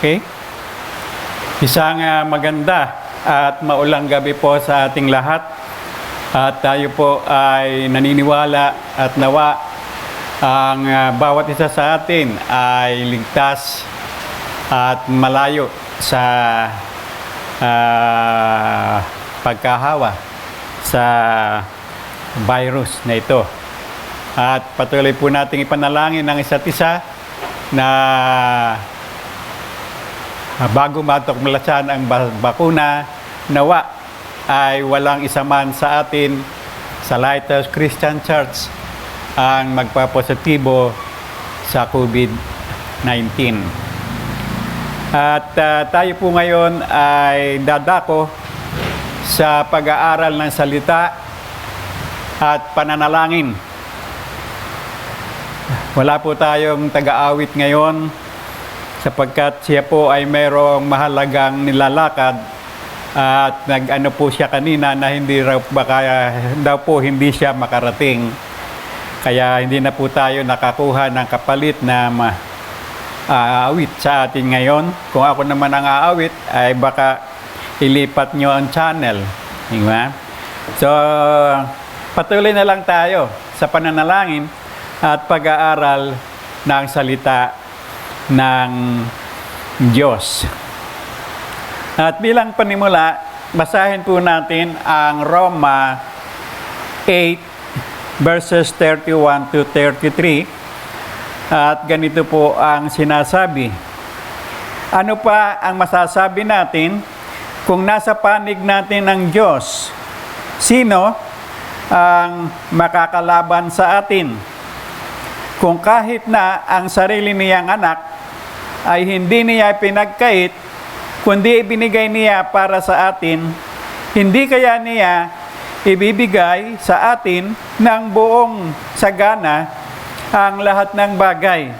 Okay? Isang maganda at maulang gabi po sa ating lahat. At tayo po ay naniniwala at nawa ang bawat isa sa atin ay ligtas at malayo sa pagkahawa sa virus na ito. At patuloy po nating ipanalangin ng isa't isa na bago matukmalasan ang bakuna, nawa ay walang isa man sa atin sa Lighthouse Christian Church ang magpapositibo sa COVID-19. At tayo po ngayon ay dadako sa pag-aaral ng salita at pananalangin. Wala po tayong taga-awit ngayon sapagkat siya po ay mayroong mahalagang nilalakad at nag-ano po siya kanina na hindi raw hindi siya makarating. Kaya hindi na po tayo nakakuha ng kapalit na aawit sa atin ngayon. Kung ako naman ang aawit, ay baka ilipat nyo ang channel. Diba? So, patuloy na lang tayo sa pananalangin at pag-aaral ng salita ng Diyos. At bilang panimula, basahin po natin ang Roma 8 verses 31 to 33. At ganito po ang sinasabi. Ano pa ang masasabi natin kung nasa panig natin ang Diyos? Sino ang makakalaban sa atin? Kung kahit na ang sarili niyang anak ay hindi niya pinagkait, kundi ibinigay niya para sa atin, hindi kaya niya ibibigay sa atin ng buong sagana ang lahat ng bagay?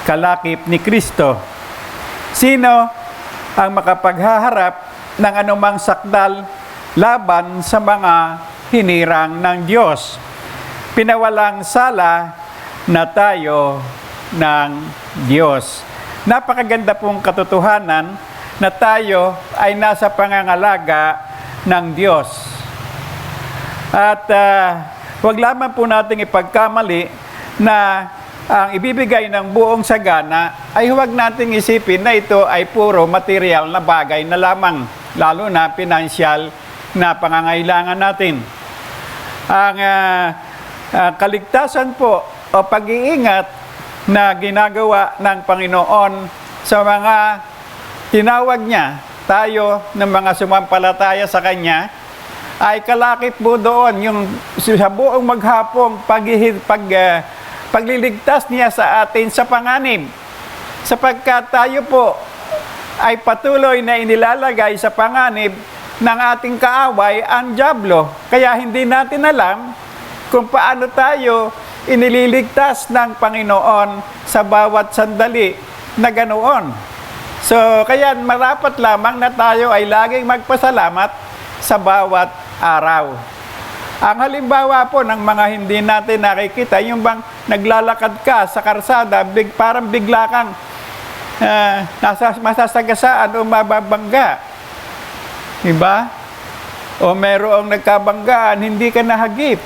Kalakip ni Kristo. Sino ang makapaghaharap ng anumang sakdal laban sa mga hinirang ng Diyos? Pinawalang sala na tayo ng Diyos. Napakaganda pong katotohanan na tayo ay nasa pangangalaga ng Diyos. At wag lamang po nating ipagkamali na ang ibibigay ng buong sagana ay huwag nating isipin na ito ay puro material na bagay na lamang, lalo na pinansyal na pangangailangan natin. Ang kaligtasan po o pag-iingat na ginagawa ng Panginoon sa mga tinawag niya tayo ng mga sumampalataya sa Kanya ay kalakip po doon yung sa buong maghapong pagliligtas niya sa atin sa panganib. Sapagkat tayo po ay patuloy na inilalagay sa panganib ng ating kaaway, ang dyablo. Kaya hindi natin alam kung paano tayo inililigtas ng Panginoon sa bawat sandali na ganoon. So, kaya marapat lamang na tayo ay laging magpasalamat sa bawat araw. Ang halimbawa po ng mga hindi natin nakikita, yung bang naglalakad ka sa karsada, parang bigla kang masasagasaan o mababangga. Diba? O merong nagkabanggaan, hindi ka nahagip.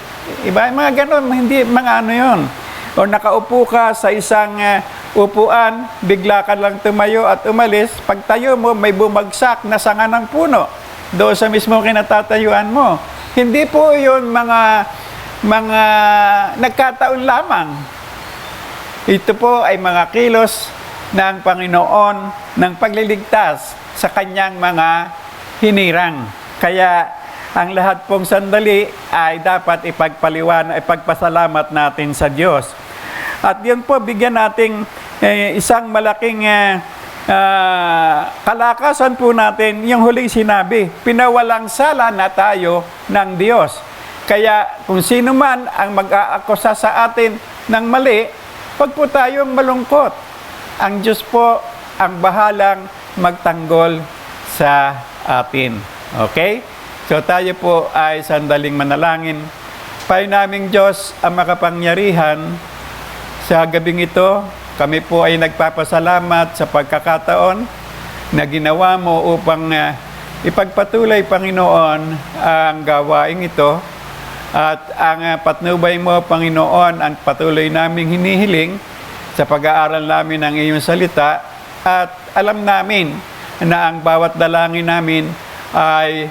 Diba? Mga ganon, hindi, mga ano yun. O nakaupo ka sa isang upuan, bigla ka lang tumayo at umalis. Pag tayo mo, may bumagsak na sanga ng puno doon sa mismo kinatatayuan mo. Hindi po yun mga nagkataon lamang. Ito po ay mga kilos ng Panginoon ng pagliligtas sa kanyang mga hinirang. Kaya ang lahat pong sandali ay dapat ipagpasalamat natin sa Diyos. At yun po, bigyan nating isang malaking kalakasan po natin yung huling sinabi. Pinawalang sala na tayo ng Diyos. Kaya kung sino man ang mag-aakusa sa atin ng mali, huwag po tayong malungkot. Ang Diyos po ang bahalang magtanggol sa atin. Okay? So tayo po ay sandaling manalangin. Pay naming Diyos ang makapangyarihan, sa gabing ito kami po ay nagpapasalamat sa pagkakataon na ginawa mo upang ipagpatuloy, Panginoon, ang gawaing ito. At ang patnubay mo, Panginoon, ang patuloy naming hinihiling sa pag-aaral namin ng iyong salita. At alam namin na ang bawat dalangin namin ay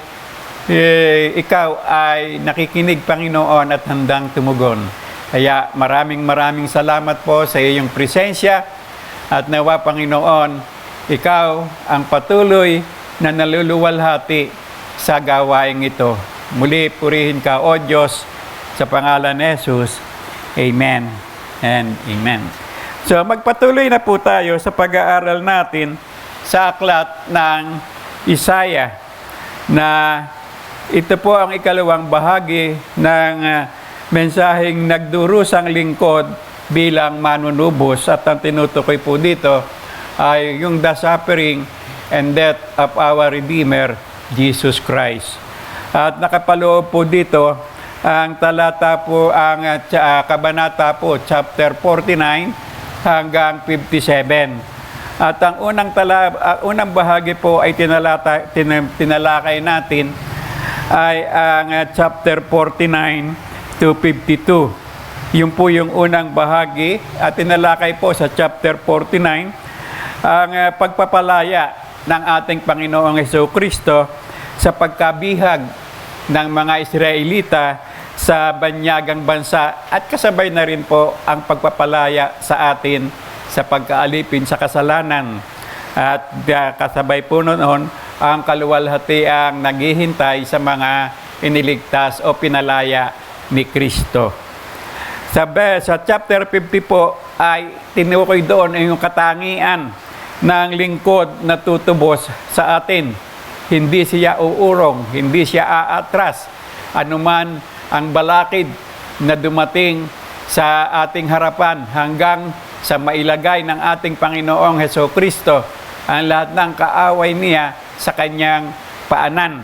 ikaw ay nakikinig, Panginoon, at handang tumugon. Kaya maraming salamat po sa iyong presensya at nawa, Panginoon, ikaw ang patuloy na naluluwalhati sa gawaing ito. Muli, purihin ka, O Diyos, sa pangalan ni Jesus. Amen and amen. So, magpatuloy na po tayo sa pag-aaral natin sa aklat ng Isaiah, na ito po ang ikalawang bahagi ng mensaheng nagdurusang lingkod bilang manunubos. At ang tinutukoy po dito ay yung the suffering and death of our Redeemer, Jesus Christ. At nakapaloob po dito ang talata po, ang kabanata po, chapter 49 hanggang 57. At ang unang bahagi po ay tinalakay natin ay ang chapter 49 to 52. Yun po yung unang bahagi, at tinalakay po sa chapter 49 ang pagpapalaya ng ating Panginoong Jesucristo sa pagkabihag ng mga Israelita sa banyagang bansa, at kasabay na rin po ang pagpapalaya sa atin sa pagkaalipin sa kasalanan. At kasabay po noon ang kaluwalhatiang naghihintay sa mga iniligtas o pinalaya ni Kristo. Sa chapter 50 po ay tinukoy doon ang yung katangian ng lingkod na tutubos sa atin. Hindi siya uurong, hindi siya aatras. Anuman ang balakid na dumating sa ating harapan hanggang sa mailagay ng ating Panginoong Jesucristo ang lahat ng kaaway niya sa kanyang paanan.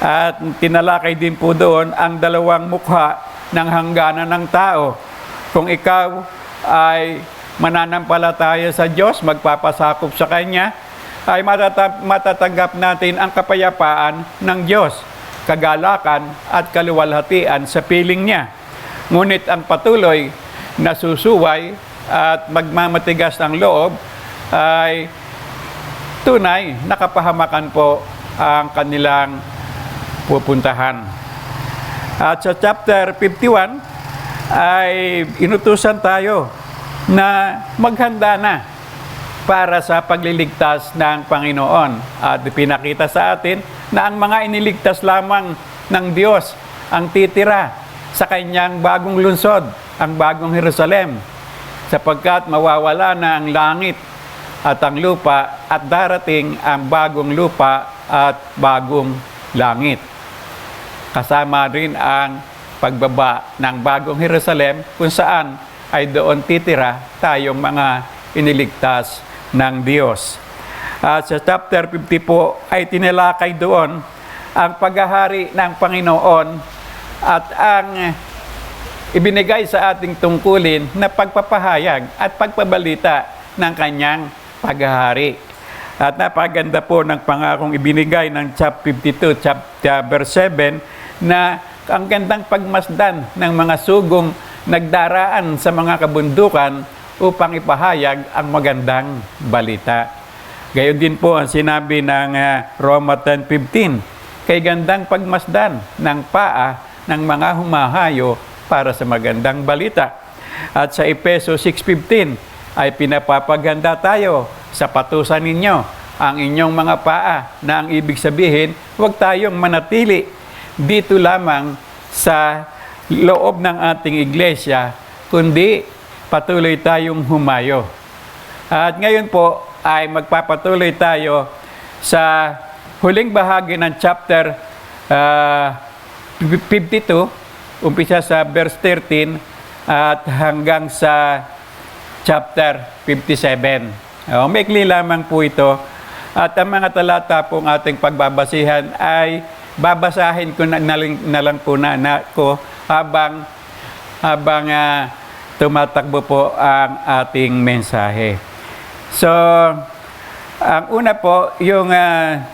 At tinalakay din po doon ang dalawang mukha ng hangganan ng tao. Kung ikaw ay mananampalataya sa Diyos, magpapasakop sa Kanya, ay matatanggap natin ang kapayapaan ng Diyos, kagalakan at kaluwalhatian sa piling niya. Ngunit ang patuloy na susuway at magmamatigas ng loob ay tunay na kapahamakan po ang kanilang pupuntahan. At sa chapter 51 ay inutusan tayo na maghanda na para sa pagliligtas ng Panginoon. At pinakita sa atin na ang mga iniligtas lamang ng Diyos ang titira sa kanyang bagong lungsod, ang bagong Jerusalem, sapagkat mawawala na ang langit at ang lupa at darating ang bagong lupa at bagong langit. Kasama rin ang pagbaba ng bagong Jerusalem kung saan ay doon titira tayong mga iniligtas ng Diyos. At sa chapter 50 po ay tinalakay doon ang paghahari ng Panginoon at ang ibinigay sa ating tungkulin na pagpapahayag at pagpabalita ng kanyang paghahari. At napaganda po ng pangakong ibinigay ng chapter 52, chapter verse 7, na ang gandang pagmasdan ng mga sugong nagdaraan sa mga kabundukan upang ipahayag ang magandang balita. Gayon din po ang sinabi ng Roma 10:15, kay gandang pagmasdan ng paa ng mga humahayo para sa magandang balita. At sa Efeso 6:15 ay pinapapaganda tayo sa patusan ninyo ang inyong mga paa, na ang ibig sabihin, huwag tayong manatili dito lamang sa loob ng ating iglesia, kundi patuloy tayong humayo. At ngayon po ay magpapatuloy tayo sa huling bahagi ng chapter 52, umpisa sa verse 13 at hanggang sa chapter 57. Maikli lamang po ito. At ang mga talata pong ating pagbabasihan ay babasahin ko na lang po na ko habang tumatakbo po ang ating mensahe. So, ang una po, yung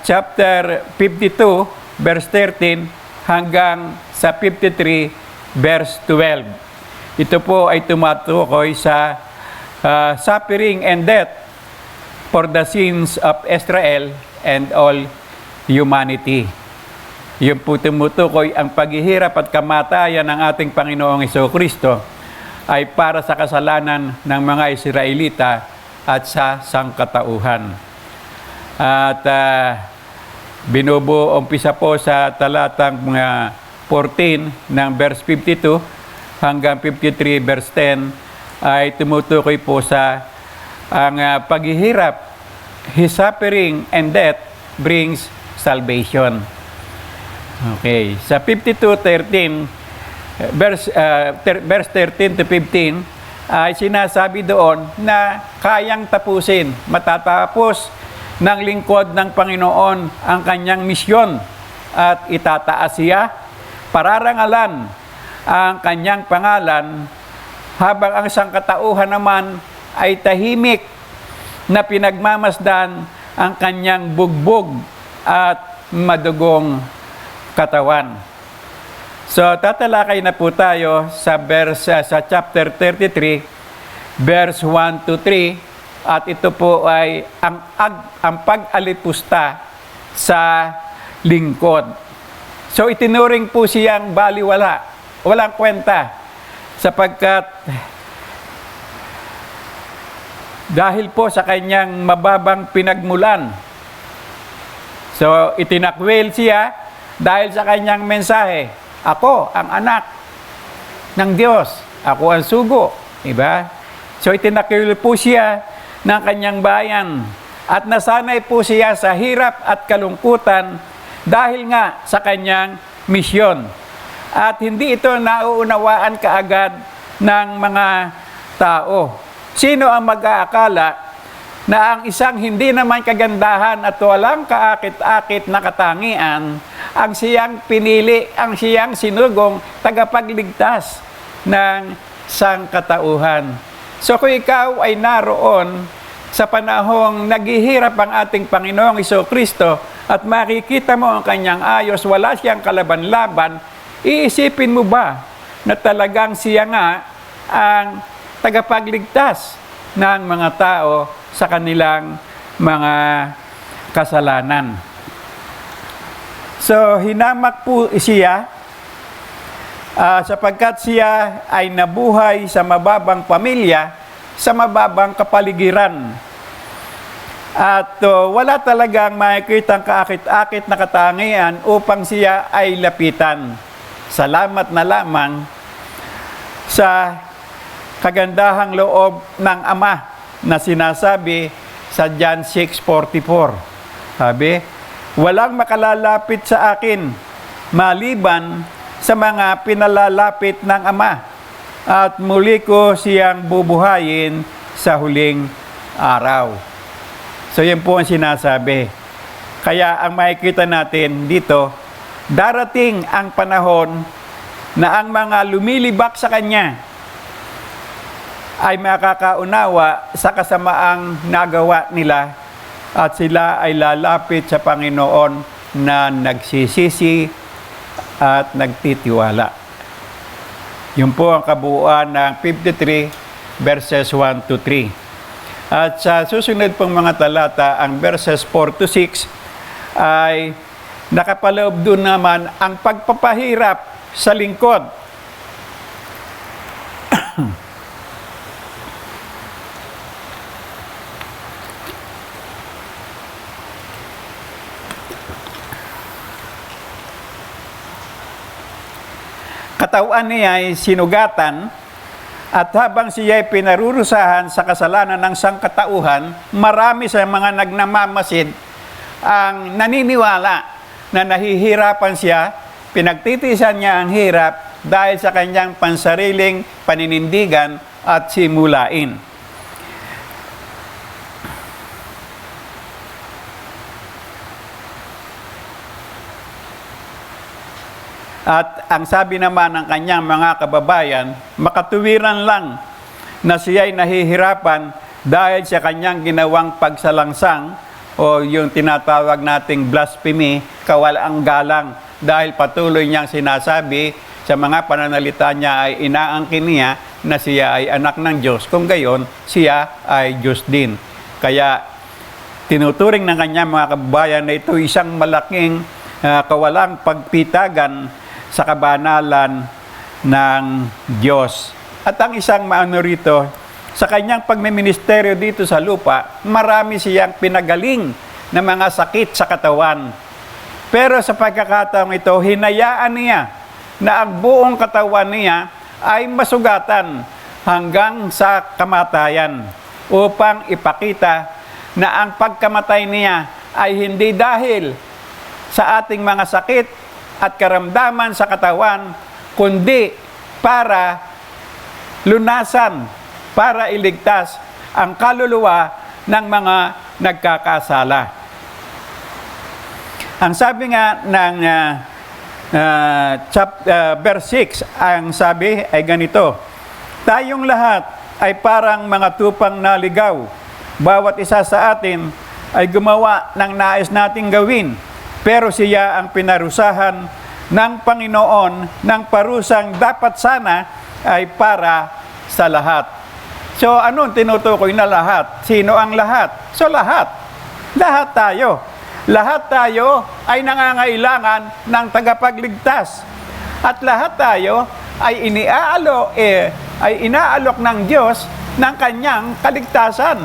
chapter 52, verse 13, hanggang sa 53, verse 12. Ito po ay tumatukoy sa suffering and death for the sins of Israel and all humanity. Yun po tumutukoy ang paghihirap at kamatayan ng ating Panginoong Jesucristo ay para sa kasalanan ng mga Israelita at sa sangkatauhan. At umpisa po sa talatang 14 ng verse 52 hanggang 53 verse 10 ay tumutukoy po sa ang paghihirap, His suffering and death brings salvation. Okay, sa 52:13 verse 13 to 15 ay sinasabi doon na kayang tapusin, matatapos ng lingkod ng Panginoon ang kanyang misyon at itataas siya, pararangalan ang kanyang pangalan, habang ang sangkatauhan naman ay tahimik na pinagmamasdan ang kanyang bugbog at madugong katawan. So tatalakay na po tayo sa chapter 33 verse 1 to 3 at ito po ay ang pag-alipusta sa lingkod. So itinuring po siyang baliwala, walang kwenta, sapagkat dahil po sa kanyang mababang pinagmulan. So itinakwil siya dahil sa kanyang mensahe, ako ang anak ng Diyos, ako ang sugo, diba? So itinakwil po siya ng kanyang bayan at nasanay po siya sa hirap at kalungkutan dahil nga sa kanyang misyon. At hindi ito nauunawaan kaagad ng mga tao. Sino ang mag-aakala na ang isang hindi naman kagandahan at walang kaakit-akit na katangian ang siyang pinili, ang siyang sinugong tagapagligtas ng sangkatauhan. So kung ikaw ay naroon sa panahong naghihirap ang ating Panginoong Jesucristo at makikita mo ang kanyang ayos, wala siyang kalaban-laban, iisipin mo ba na talagang siya nga ang tagapagligtas ng mga tao sa kanilang mga kasalanan? So, hinamak po siya sapagkat siya ay nabuhay sa mababang pamilya, sa mababang kapaligiran. At wala talagang makikitang kaakit-akit na katangian upang siya ay lapitan. Salamat na lamang sa kagandahang loob ng Ama na sinasabi sa John 6:44. Sabi, walang makalalapit sa akin maliban sa mga pinalalapit ng Ama, at muli ko siyang bubuhayin sa huling araw. So yan po ang sinasabi. Kaya ang makikita natin dito, darating ang panahon na ang mga lumilibak sa Kanya ay makakaunawa sa kasamaang nagawa nila at sila ay lalapit sa Panginoon na nagsisisi at nagtitiwala. Yun po ang kabuuan ng 53 verses 1 to 3. At sa susunod pong mga talata, ang verses 4 to 6 ay nakapaloob doon naman ang pagpapahirap sa lingkod. Katawan niya ay sinugatan, at habang siya ay pinarurusahan sa kasalanan ng sangkatauhan, marami sa mga nagnamamasid ang naniniwala na nahihirapan siya, pinagtitiisan niya ang hirap dahil sa kanyang pansariling paninindigan at simulain. At ang sabi naman ng kanyang mga kababayan, makatuwiran lang na siya'y nahihirapan dahil sa kanyang ginawang pagsalangsang o yung tinatawag nating blasphemy, kawalang galang, dahil patuloy niyang sinasabi sa mga pananalita niya ay inaangkin niya na siya ay anak ng Diyos, kung gayon siya ay Diyos din. Kaya tinuturing ng kanya mga kababayan na ito isang malaking kawalang pagpitagan sa kabanalan ng Diyos. At ang isang maano rito, sa kanyang pagmiministeryo dito sa lupa, marami siyang pinagaling na mga sakit sa katawan. Pero sa pagkakataong ito, hinayaan niya na ang buong katawan niya ay masugatan hanggang sa kamatayan upang ipakita na ang pagkamatay niya ay hindi dahil sa ating mga sakit at karamdaman sa katawan, kundi para lunasan, para iligtas ang kaluluwa ng mga nagkakasala. Ang sabi nga ng verse 6, ang sabi ay ganito, tayong lahat ay parang mga tupang naligaw. Bawat isa sa atin ay gumawa ng nais nating gawin, pero siya ang pinarusahan ng Panginoon ng parusang dapat sana ay para sa lahat. So, anong tinutukoy na lahat? Sino ang lahat? So, lahat. Lahat tayo. Lahat tayo ay nangangailangan ng tagapagligtas. At lahat tayo ay inaalok ng Diyos ng kanyang kaligtasan.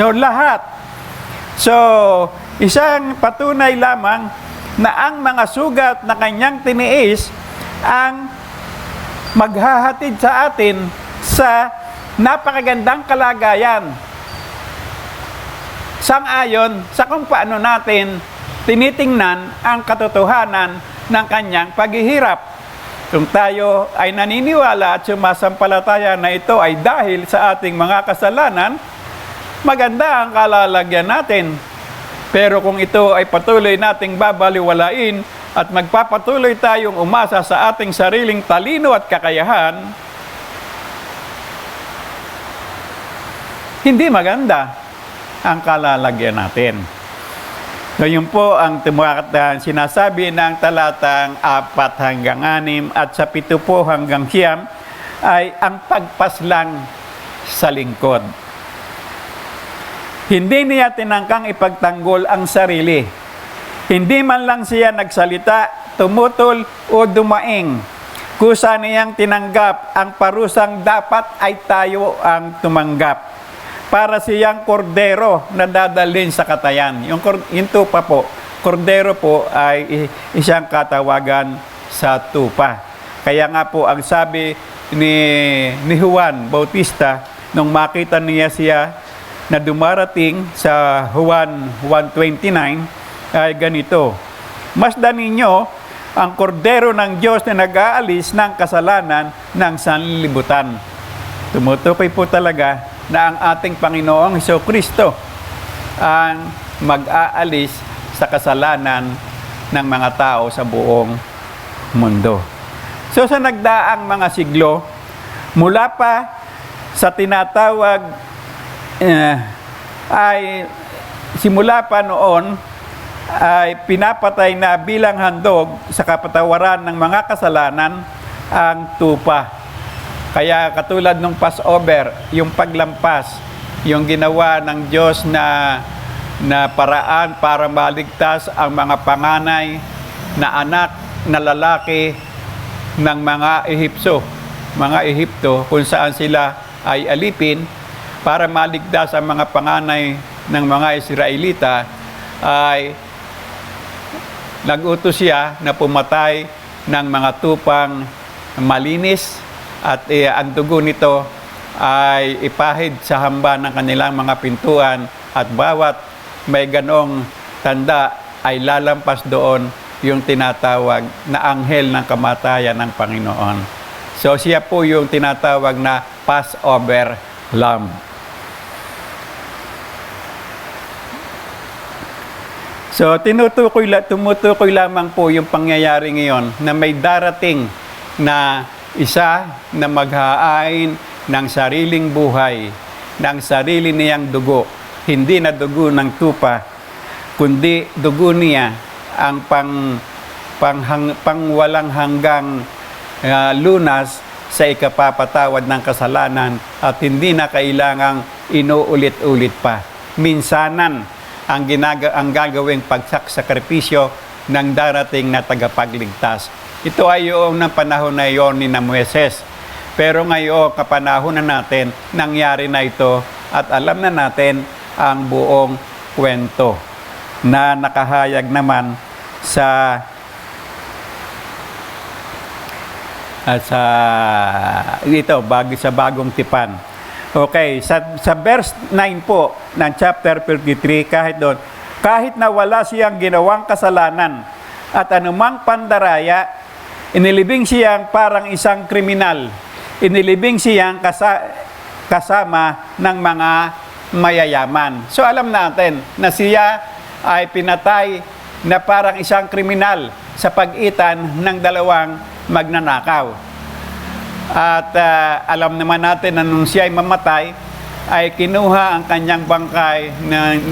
So, lahat. So, isang patunay lamang na ang mga sugat na kanyang tiniis ang maghahatid sa atin sa napakagandang kalagayan. Sang-ayon sa kung paano natin tinitingnan ang katotohanan ng kanyang paghihirap. Kung tayo ay naniniwala at sumasampalataya na ito ay dahil sa ating mga kasalanan, maganda ang kalalagyan natin. Pero kung ito ay patuloy nating babaliwalain at magpapatuloy tayong umasa sa ating sariling talino at kakayahan, hindi maganda ang kalalagyan natin. So, yun po ang sinasabi ng talatang 4 hanggang 6 at sa 7 po hanggang 9 ay ang pagpaslang sa lingkod. Hindi niya tinangkang ipagtanggol ang sarili. Hindi man lang siya nagsalita, tumutol o dumaing. Kusa niyang tinanggap ang parusang dapat ay tayo ang tumanggap. Para siyang kordero na dadalhin sa katayan. Yung tupa po, kordero po ay isang katawagan sa tupa. Kaya nga po ang sabi ni Juan Bautista, nung makita niya siya na dumarating sa Juan 1:29, ay ganito, masdan ninyo ang kordero ng Diyos na nag-aalis ng kasalanan ng sanlibutan. Tumutukoy po talaga na ang ating Panginoong Jesucristo ang mag-aalis sa kasalanan ng mga tao sa buong mundo. So sa nagdaang mga siglo, mula pa sa tinatawag ay simula pa noon ay pinapatay na bilang handog sa kapatawaran ng mga kasalanan ang tupa. Kaya katulad ng Passover, yung paglampas, yung ginawa ng Diyos na paraan para maligtas ang mga panganay na anak na lalaki ng mga Ehipto, kung saan sila ay alipin para maligtas ang mga panganay ng mga Israelita, ay nag-utos siya na pumatay ng mga tupang malinis at ang dugo nito ay ipahid sa hamba ng kanilang mga pintuan at bawat may ganong tanda ay lalampas doon yung tinatawag na anghel ng kamatayan ng Panginoon. So siya po yung tinatawag na Passover Lamb. So tumutukoy lamang po yung pangyayari ngayon na may darating na isa na maghahain ng sariling buhay, ng sarili niyang dugo, hindi na dugo ng tupa, kundi dugo niya ang pangwalang hanggang lunas sa ikapapatawad ng kasalanan at hindi na kailangang inuulit-ulit pa. Minsanan ang gagawing pagsakripisyo ng darating na tagapagligtas. Ito ay yung ng panahon na yon ni Moises. Pero ngayon, kapanahon na natin, nangyari na ito at alam na natin ang buong kwento na nakahayag naman sa bagong tipan. Okay, sa verse 9 po ng chapter 33, kahit na wala siyang ginawang kasalanan at anumang pandaraya, inilibing siyang parang isang kriminal. Inilibing siyang kasama ng mga mayayaman. So alam natin na siya ay pinatay na parang isang kriminal sa pagitan ng dalawang magnanakaw. At alam naman natin na nung siya ay mamatay, ay kinuha ang kanyang bangkay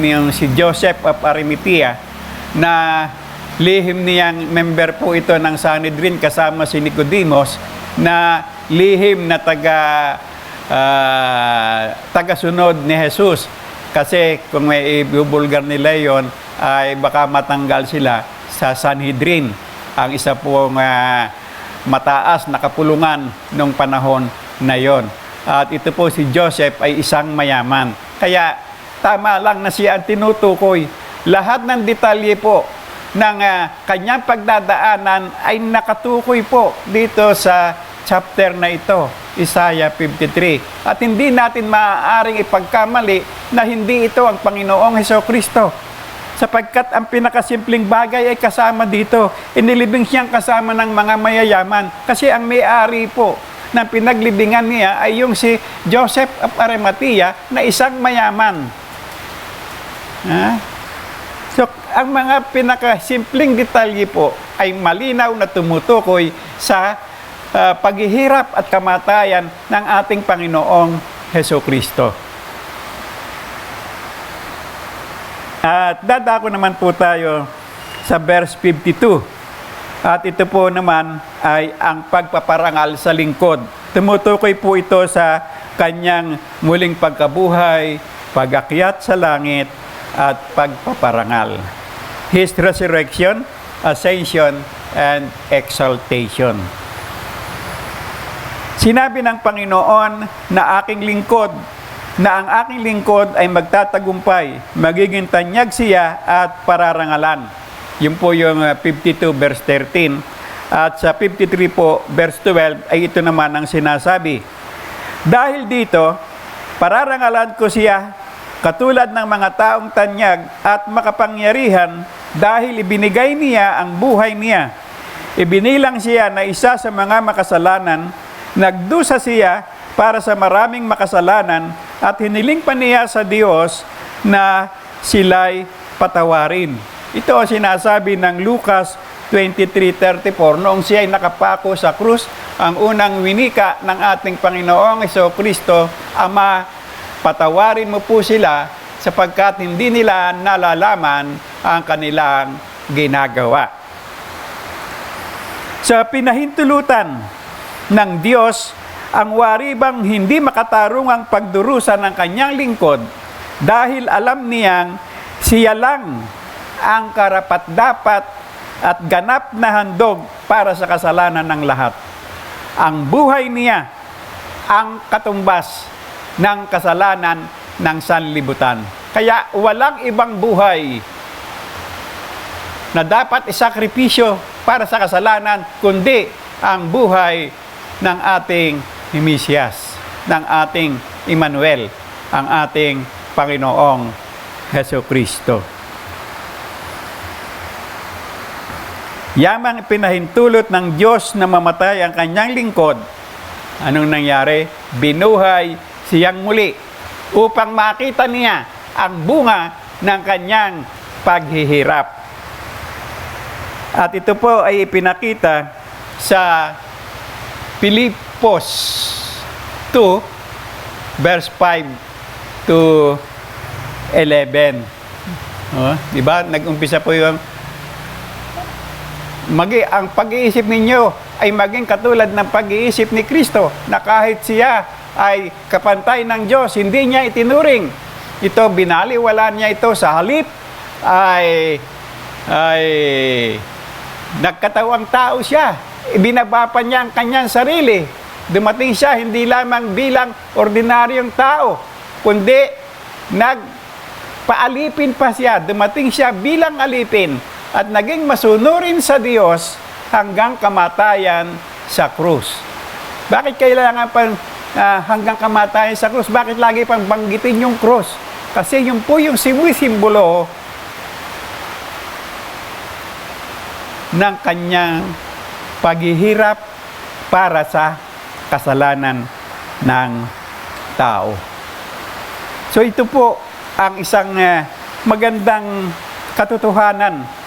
ng si Joseph of Arimathea na lihim niyang member po ito ng Sanhedrin kasama si Nicodemus na lihim na tagasunod ni Jesus. Kasi kung may ibubulgar nila yon ay baka matanggal sila sa Sanhedrin, ang isa pong mataas na kapulungan nung panahon na yon. At ito po si Joseph ay isang mayaman. Kaya tama lang na siya ang tinutukoy. Lahat ng detalye po ng kanyang pagdadaanan ay nakatukoy po dito sa chapter na ito, Isaiah 53. At hindi natin maaaring ipagkamali na hindi ito ang Panginoong Hesukristo. Sapagkat ang pinakasimpleng bagay ay kasama dito. Inilibing siyang kasama ng mga mayayaman. Kasi ang may-ari po ng pinaglibingan niya ay yung si Joseph of Arimathea na isang mayaman. So, ang mga pinakasimpleng detalye po ay malinaw na tumutukoy sa paghihirap at kamatayan ng ating Panginoong Hesukristo. At dadako naman po tayo sa verse 52. At ito po naman ay ang pagpaparangal sa lingkod. Tumutukoy po ito sa kanyang muling pagkabuhay, pag-akyat sa langit, at pagpaparangal. His resurrection, ascension, and exaltation. Sinabi ng Panginoon na aking lingkod, na ang aking lingkod ay magtatagumpay, magiging tanyag siya at pararangalan. Yun po yung 52 verse 13. At sa 53 po verse 12 ay ito naman ang sinasabi. Dahil dito, pararangalan ko siya katulad ng mga taong tanyag at makapangyarihan dahil ibinigay niya ang buhay niya. Ibinilang siya na isa sa mga makasalanan, nagdusa siya para sa maraming makasalanan at hiniling pa niya sa Diyos na sila'y patawarin. Ito ang sinasabi ng Lucas 23:34 noong siya ay nakapako sa krus, ang unang winika ng ating Panginoong Hesukristo, Ama, patawarin mo po sila sapagkat hindi nila nalalaman ang kanilang ginagawa. Sa pinahintulutan ng Diyos, ang wari bang hindi makatarung ang pagdurusa ng kanyang lingkod dahil alam niyang siya lang ang karapat-dapat at ganap na handog para sa kasalanan ng lahat. Ang buhay niya ang katumbas ng kasalanan ng sanlibutan. Kaya walang ibang buhay na dapat isakripisyo para sa kasalanan, kundi ang buhay ng ating Mesiyas, ng ating Emmanuel, ang ating Panginoong Hesukristo. Yamang pinahintulot ng Diyos na mamatay ang kanyang lingkod, anong nangyari? Binuhay siyang muli upang makita niya ang bunga ng kanyang paghihirap. At ito po ay ipinakita sa Filipos 2, verse 5 to 11. Di ba? Nag-umpisa po yung ang pag-iisip ninyo ay maging katulad ng pag-iisip ni Kristo, na kahit siya ay kapantay ng Diyos, hindi niya itinuring ito, binaliwala niya ito, sa halip ay nagkatawang tao siya, ibinaba pa niya ang kanyang sarili. Dumating siya hindi lamang bilang ordinaryong tao, kundi nagpaalipin pa siya. Dumating siya bilang alipin at naging masunurin sa Diyos hanggang kamatayan sa krus. Bakit kailangan pa hanggang kamatayan sa krus? Bakit lagi pang banggitin yung krus? Kasi yun po yung simbolo ng kanyang paghihirap para sa kasalanan ng tao. So ito po ang isang magandang katotohanan.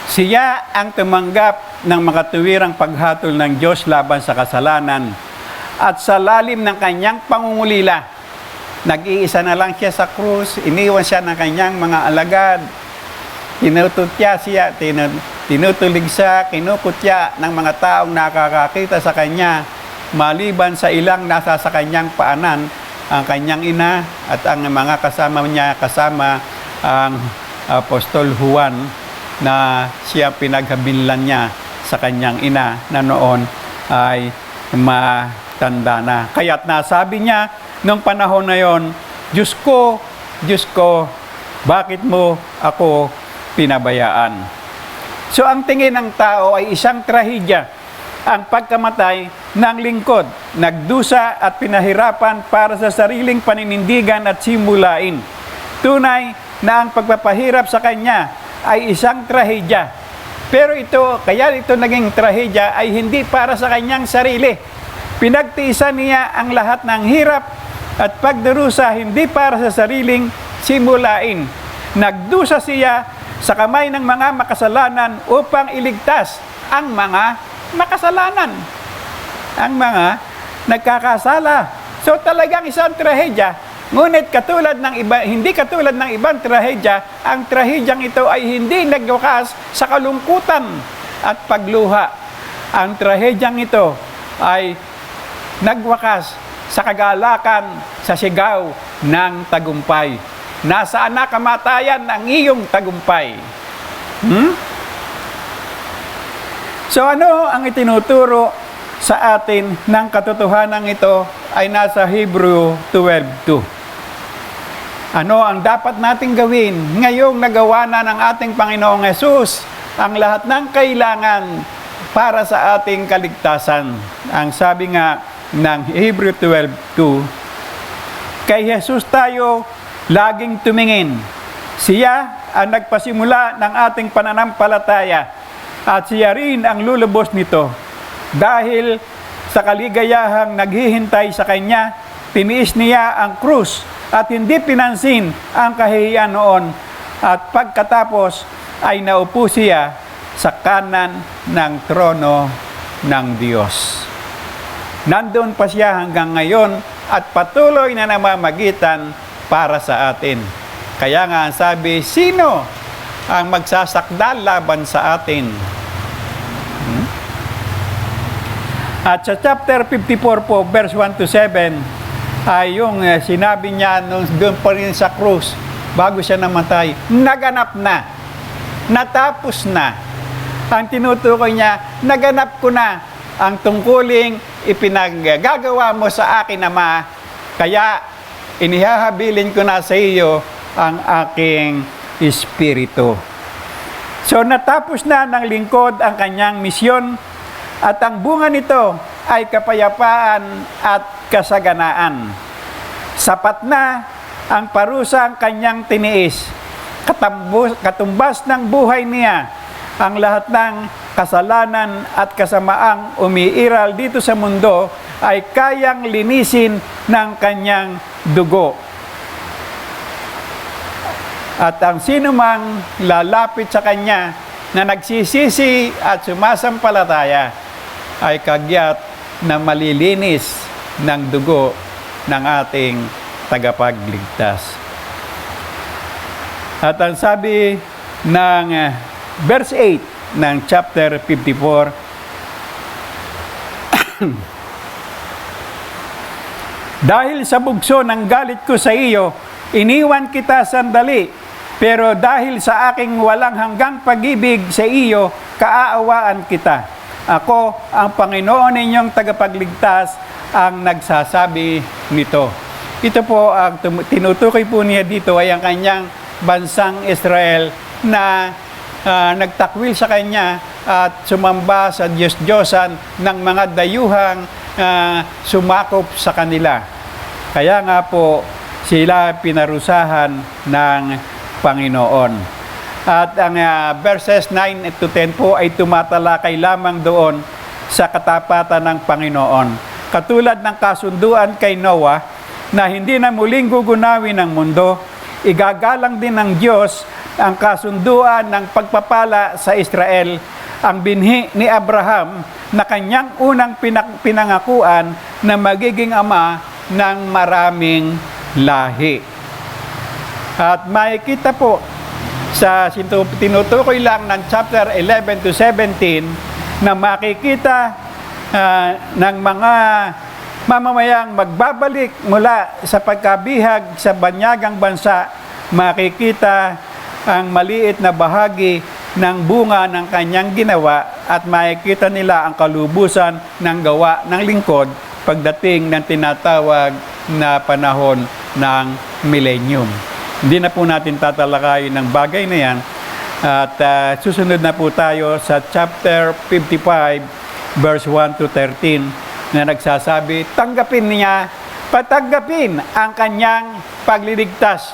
Siya ang tumanggap ng makatuwirang paghatol ng Diyos laban sa kasalanan, at sa lalim ng kanyang pangungulila, nag-iisa na lang siya sa krus, iniwan siya ng kanyang mga alagad, tinututya siya, tinutulig siya, kinukutya ng mga taong nakakakita sa kanya, maliban sa ilang nasa sa kanyang paanan, ang kanyang ina at ang mga kasama niya, kasama ang Apostol Juan, na siya pinaghabilan niya sa kanyang ina na noon ay matanda na. Kaya't nasabi niya nung panahon na yon, Diyos ko, bakit mo ako pinabayaan? So ang tingin ng tao ay isang trahedya, ang pagkamatay ng lingkod, nagdusa at pinahirapan para sa sariling paninindigan at simulain. Tunay na ang pagpapahirap sa kanya ay isang trahedya. Pero kaya ito naging trahedya ay hindi para sa kanyang sarili. Pinagtiisan niya ang lahat ng hirap at pagdurusa hindi para sa sariling simulain. Nagdusa siya sa kamay ng mga makasalanan upang iligtas ang mga makasalanan, ang mga nagkakasala. So talagang isang trahedya. Ngunit hindi katulad ng ibang trahedya, ang trahedyang ito ay hindi nagwakas sa kalungkutan at pagluha. Ang trahedyang ito ay nagwakas sa kagalakan, sa sigaw ng tagumpay. Nasaan na kamatayan ang iyong tagumpay? So ano ang itinuturo sa atin ng katotohanan ito ay nasa Hebrew 12:2. Ano ang dapat nating gawin ngayong nagawa na ng ating Panginoong Hesus ang lahat ng kailangan para sa ating kaligtasan? Ang sabi nga ng Hebrew 12:2, kay Hesus tayo laging tumingin. Siya ang nagpasimula ng ating pananampalataya at siya rin ang lulubos nito. Dahil sa kaligayahang naghihintay sa Kanya, tiniis niya ang krus at hindi pinansin ang kahihiyan noon, at pagkatapos ay naupo siya sa kanan ng trono ng Diyos. Nandun pa siya hanggang ngayon at patuloy na namamagitan para sa atin. Kaya nga sabi, sino ang magsasakdal laban sa atin? At sa chapter 54 po, verse 1 to 7, ay yung sinabi niya nung doon pa rin sa krus, bago siya namatay, naganap na, natapos na. Ang tinutukoy niya, naganap ko na ang tungkuling ipinaggagawa mo sa akin, Ama, kaya inihahabilin ko na sa iyo ang aking espiritu. So natapos na ng lingkod ang kanyang misyon, at ang bunga nito ay kapayapaan at kasaganaan. Sapat na ang parusang kanyang tiniis. Katumbas ng buhay niya ang lahat ng kasalanan at kasamaang umiiral dito sa mundo ay kayang linisin ng kanyang dugo. At ang sinumang lalapit sa kanya na nagsisisi at sumasampalataya ay kagyat na malilinis ng dugo ng ating tagapagligtas. At ang sabi ng verse 8 ng chapter 54, dahil sa bugso ng galit ko sa iyo, iniwan kita sandali, pero dahil sa aking walang hanggang pag-ibig sa iyo, kaaawaan kita. Ako, ang Panginoon ninyong tagapagligtas, ang nagsasabi nito. Ito po, ang tinutukoy po niya dito ay ang kanyang bansang Israel na nagtakwil sa kanya at sumamba sa Diyos-Diyosan ng mga dayuhang sumakop sa kanila. Kaya nga po sila pinarusahan ng Panginoon. At ang verses 9 to 10 po ay tumatalakay lamang doon sa katapatan ng Panginoon. Katulad ng kasunduan kay Noah na hindi na muling gugunawin ng mundo, igagalang din ng Diyos ang kasunduan ng pagpapala sa Israel, ang binhi ni Abraham na kanyang unang pinangakuan na magiging ama ng maraming lahi. At makikita po sa tinutukoy lang ng chapter 11 to 17 na makikita ng mga mamamayang magbabalik mula sa pagkabihag sa banyagang bansa, makikita ang maliit na bahagi ng bunga ng kanyang ginawa at makikita nila ang kalubusan ng gawa ng lingkod pagdating ng tinatawag na panahon ng millennium. Hindi na po natin tatalakayin ng bagay na yan at susunod na po tayo sa chapter 55 verse 1 to 13 na nagsasabi, patanggapin ang kanyang pagliligtas,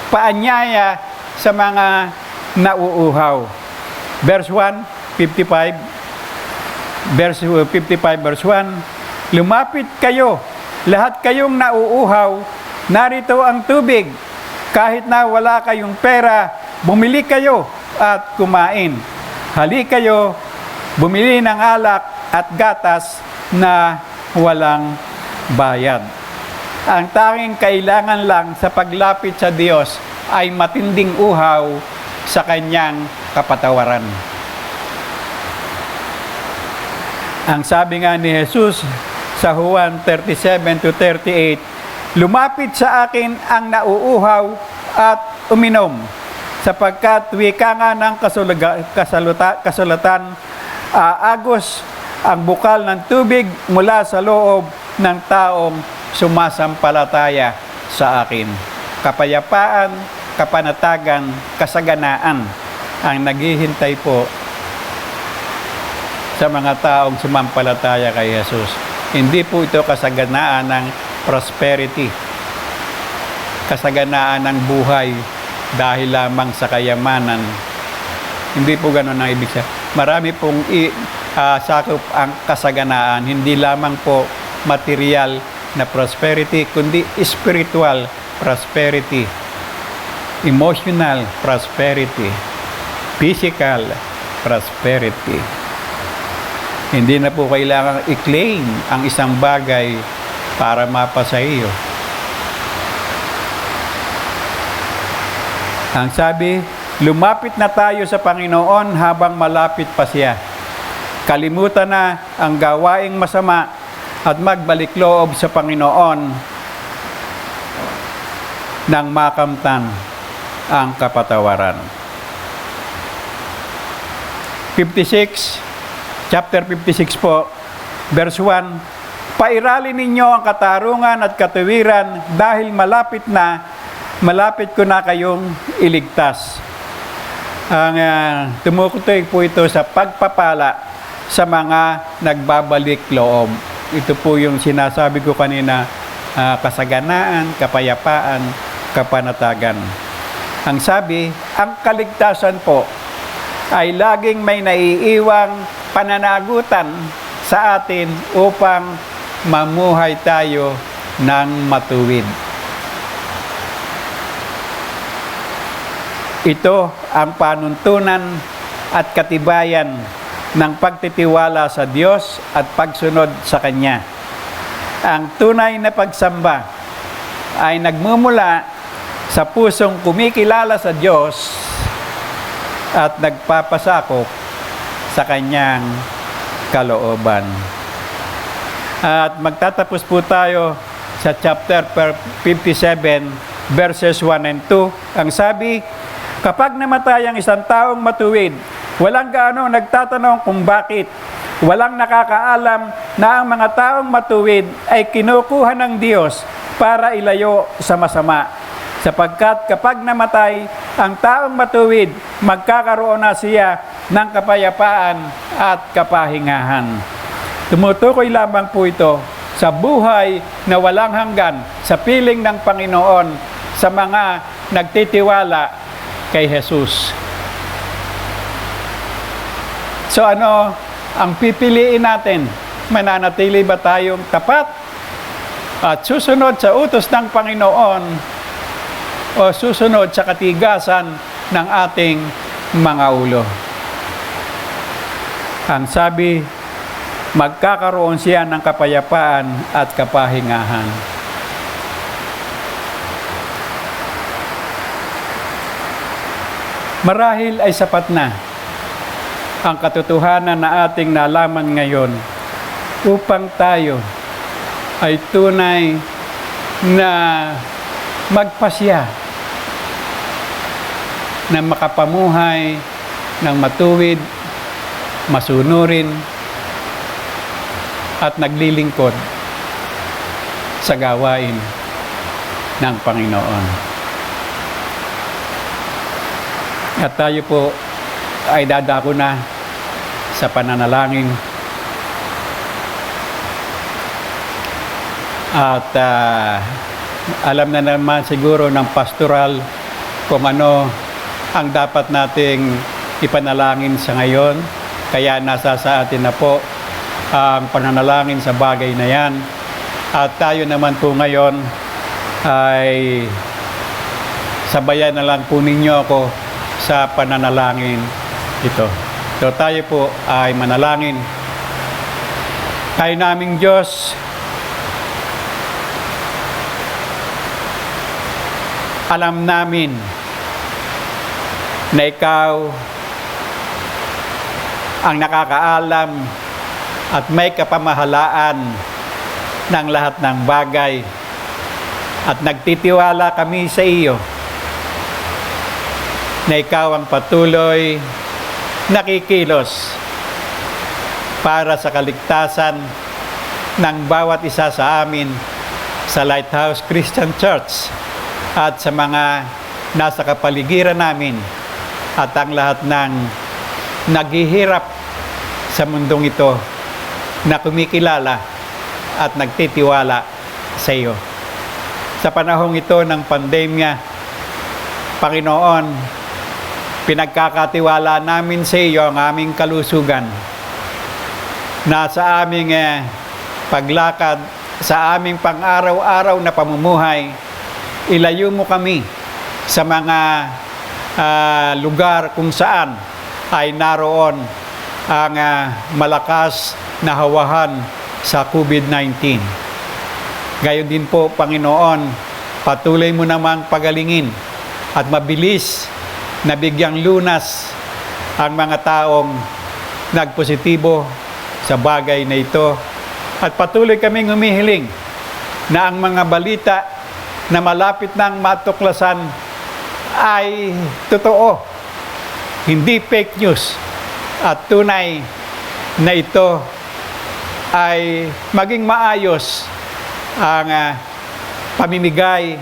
paanyaya sa mga nauuhaw. Verse 1, 55, verse 1, lumapit kayo, lahat kayong nauuhaw, narito ang tubig, kahit na wala kayong pera, bumili kayo at kumain. Hali kayo, bumili ng alak at gatas na walang bayad. Ang tanging kailangan lang sa paglapit sa Diyos ay matinding uhaw sa kanyang kapatawaran. Ang sabi nga ni Jesus sa Juan 37 to 38, lumapit sa akin ang nauuhaw at uminom, sapagkat wika nga ng kasulatan, agos ang bukal ng tubig mula sa loob ng taong sumasampalataya sa akin. Kapayapaan, kapanatagan, kasaganaan ang naghihintay po sa mga taong sumampalataya kay Jesus. Hindi po ito kasaganaan ng prosperity, kasaganaan ng buhay dahil lamang sa kayamanan. Hindi po ganoon ang ibig sabihin. Marami pong sakop ang kasaganaan, hindi lamang po material na prosperity, kundi spiritual prosperity, emotional prosperity, physical prosperity. Hindi na po kailangang i-claim ang isang bagay para mapasa iyo. Ang sabi, lumapit na tayo sa Panginoon habang malapit pa siya. Kalimutan na ang gawaing masama at magbalik loob sa Panginoon nang makamtan ang kapatawaran. 56, chapter 56 po, verse 1, pairalin ninyo ang katarungan at katuwiran dahil malapit ko na kayong iligtas. Ang tumutukoy po ito sa pagpapala sa mga nagbabalik loob. Ito po yung sinasabi ko kanina, kasaganaan, kapayapaan, kapanatagan. Ang sabi, ang kaligtasan po ay laging may naiiwang pananagutan sa atin upang mamuhay tayo ng matuwid. Ito ang panuntunan at katibayan ng pagtitiwala sa Diyos at pagsunod sa Kanya. Ang tunay na pagsamba ay nagmumula sa pusong kumikilala sa Diyos at nagpapasakop sa Kanyang kalooban. At magtatapos po tayo sa chapter 57, verses 1 and 2. Ang sabi, kapag namatay ang isang taong matuwid, walang gaano nagtatanong kung bakit. Walang nakakaalam na ang mga taong matuwid ay kinukuha ng Diyos para ilayo sa masama. Sapagkat kapag namatay ang taong matuwid, magkakaroon na siya ng kapayapaan at kapahingahan. Tumutukoy lamang po ito sa buhay na walang hanggan, sa piling ng Panginoon sa mga nagtitiwala kay Jesus. So ano ang pipiliin natin? Mananatili ba tayong tapat at susunod sa utos ng Panginoon o susunod sa katigasan ng ating mga ulo? Ang sabi, magkakaroon siya ng kapayapaan at kapahingahan. Marahil ay sapat na ang katotohanan na ating nalaman ngayon upang tayo ay tunay na magpasya na makapamuhay ng matuwid, masunurin, at naglilingkod sa gawain ng Panginoon. At tayo po ay dadako na sa pananalangin. At alam na naman siguro ng pastoral kung ano ang dapat nating ipanalangin sa ngayon. Kaya nasa sa atin na po ang pananalangin sa bagay na yan. At tayo naman po ngayon ay sabayan na lang po ninyo ako sa pananalangin ito. So tayo po ay manalangin. Ay naming Diyos, alam namin na Ikaw ang nakakaalam at may kapamahalaan ng lahat ng bagay. At nagtitiwala kami sa iyo na Ikaw ang patuloy nakikilos para sa kaligtasan ng bawat isa sa amin sa Lighthouse Christian Church at sa mga nasa kapaligiran namin at ang lahat ng naghihirap sa mundong ito na kumikilala at nagtitiwala sa iyo. Sa panahong ito ng pandemya, Panginoon, pinagkakatiwala namin sa iyo ang aming kalusugan na sa aming paglakad, sa aming pang-araw-araw na pamumuhay, ilayo mo kami sa mga lugar kung saan ay naroon ang malakas na hawahan sa COVID-19. Gayon din po, Panginoon, patuloy mo namang pagalingin at mabilis na bigyang lunas ang mga taong nagpositibo sa bagay na ito. At patuloy kaming humihiling na ang mga balita na malapit nang matuklasan ay totoo, hindi fake news, at tunay na ito ay maging maayos ang pamimigay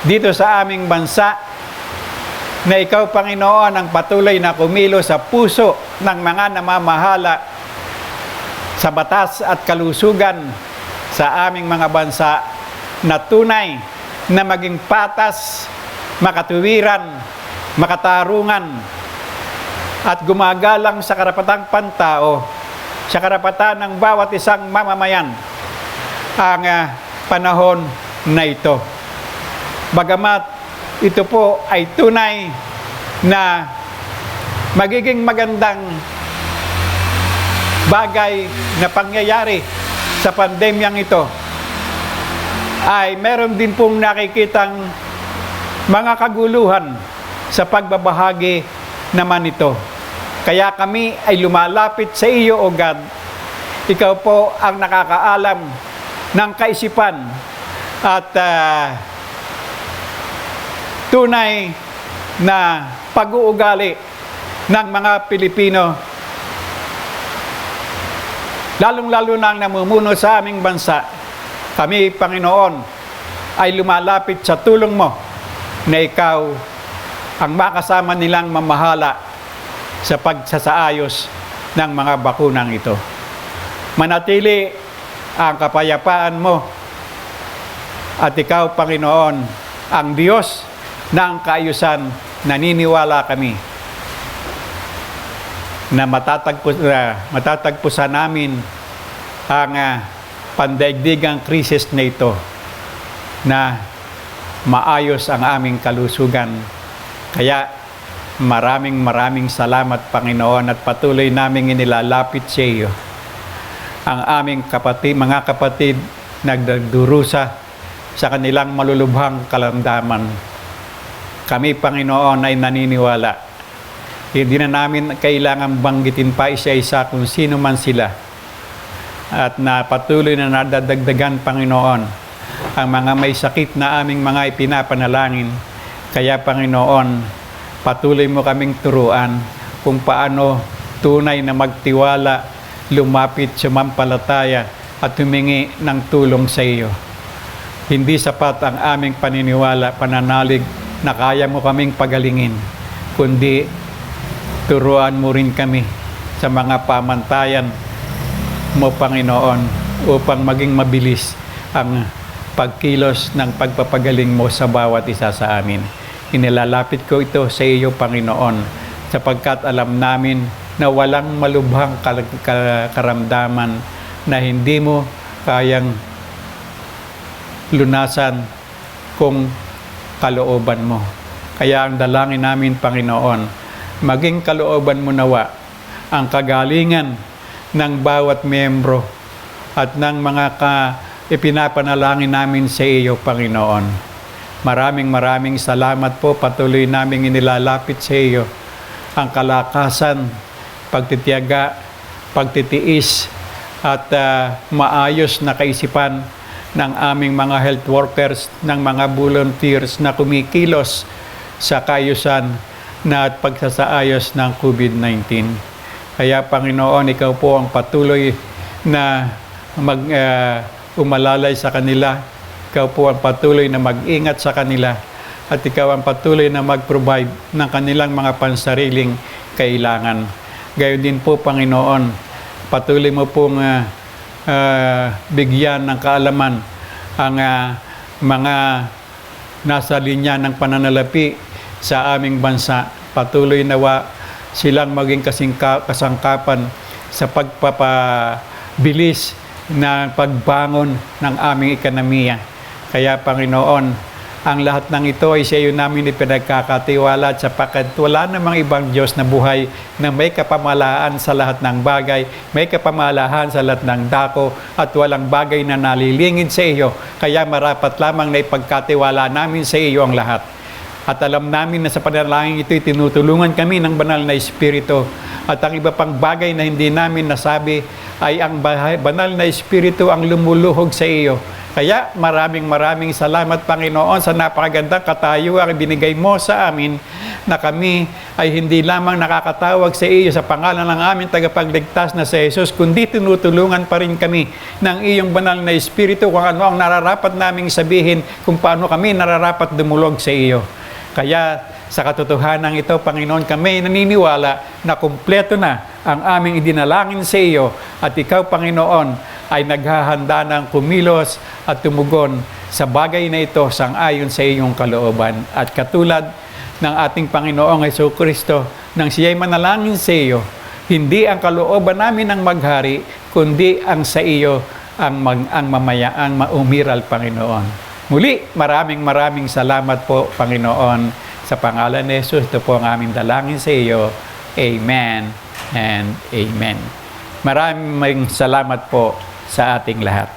dito sa aming bansa, na ikaw, Panginoon, ang patuloy na kumilo sa puso ng mga namamahala sa batas at kalusugan sa aming mga bansa, na tunay na maging patas, makatuwiran, makatarungan at gumagalang sa karapatang pantao, sa karapatan ng bawat isang mamamayan ang panahon na ito. Bagamat ito po ay tunay na magiging magandang bagay na pangyayari sa pandemyang ito, ay meron din pong nakikitang mga kaguluhan sa pagbabahagi naman ito. Kaya kami ay lumalapit sa iyo, O God. Ikaw po ang nakakaalam ng kaisipan at tunay na pag-uugali ng mga Pilipino, lalong-lalo na ang namumuno sa aming bansa. Kami, Panginoon, ay lumalapit sa tulong mo na ikaw ang makasama nilang mamahala sa pagsasaayos ng mga bakunang ito. Manatili ang kapayapaan mo at ikaw, Panginoon, ang Diyos ng kaayusan. Naniniwala kami na matatagpusan namin ang pandaigdigang krisis na ito, na maayos ang aming kalusugan. Kaya maraming salamat, Panginoon, at patuloy naming inilalapit sa iyo ang aming mga kapatid nagdurusa sa kanilang malulubhang kalamdaman. Kami, Panginoon, ay naniniwala. Hindi na namin kailangan banggitin pa isa-isa kung sino man sila. At na patuloy na nadadagdagan, Panginoon, ang mga may sakit na aming mga ipinapanalangin. Kaya, Panginoon, patuloy mo kaming turuan kung paano tunay na magtiwala, lumapit, sumampalataya at humingi ng tulong sa iyo. Hindi sapat ang aming paniniwala, pananalig na kaya mo kaming pagalingin, kundi turuan mo rin kami sa mga pamantayan mo, Panginoon, upang maging mabilis ang pagkilos ng pagpapagaling mo sa bawat isa sa amin. Inilalapit ko ito sa iyo, Panginoon, sapagkat alam namin na walang malubhang karamdaman na hindi mo kayang lunasan kung kalooban mo. Kaya ang dalangin namin, Panginoon, maging kalooban mo nawa ang kagalingan ng bawat miyembro at ng mga ipinapanalangin namin sa iyo, Panginoon. Maraming salamat po. Patuloy naming inilalapit sa iyo ang kalakasan, pagtitiyaga, pagtitiis at maayos na kaisipan ng aming mga health workers, ng mga volunteers na kumikilos sa kaayusan na at pagsasaayos ng COVID-19. Kaya, Panginoon, ikaw po ang patuloy na umalalay sa kanila. Ikaw po ang patuloy na mag-ingat sa kanila. At ikaw ang patuloy na mag-provide ng kanilang mga pansariling kailangan. Gayon din po, Panginoon, patuloy mo pong bigyan ng kaalaman ang mga nasa linya ng pananalapi sa aming bansa. Patuloy nawa silang maging kasangkapan sa pagpapabilis na pagbangon ng aming ekonomiya. Kaya, Panginoon, ang lahat ng ito ay sa iyo namin ipinagkakatiwala at sapagkat wala namang ibang Diyos na buhay na may kapamahalaan sa lahat ng bagay, may kapamahalaan sa lahat ng dako at walang bagay na nalilingid sa iyo. Kaya marapat lamang na ipagkatiwala namin sa iyo ang lahat. At alam namin na sa panalangin ito'y tinutulungan kami ng banal na Espiritu. At ang iba pang bagay na hindi namin nasabi ay ang banal na Espiritu ang lumuluhog sa iyo. Kaya maraming salamat, Panginoon, sa napakagandang katayuang binigay mo sa amin na kami ay hindi lamang nakakatawag sa iyo sa pangalan ng aming tagapagligtas na si Jesus, kundi tinutulungan pa rin kami ng iyong banal na Espiritu kung ano ang nararapat naming sabihin, kung paano kami nararapat dumulog sa iyo. Kaya sa katotohanan ito, Panginoon, kami naniniwala na kumpleto na ang aming idinalangin sa iyo at ikaw, Panginoon, ay naghahanda ng kumilos at tumugon sa bagay na ito sang-ayon sa iyong kalooban. At katulad ng ating Panginoong Jesucristo nang siya'y manalangin sa iyo. Hindi ang kalooban namin ang maghari, kundi ang sa iyo ang maumiral, Panginoon. Muli, maraming salamat po, Panginoon. Sa pangalan ni Jesus, ito po ang aming dalangin sa iyo. Amen and Amen. Maraming salamat po sa ating lahat.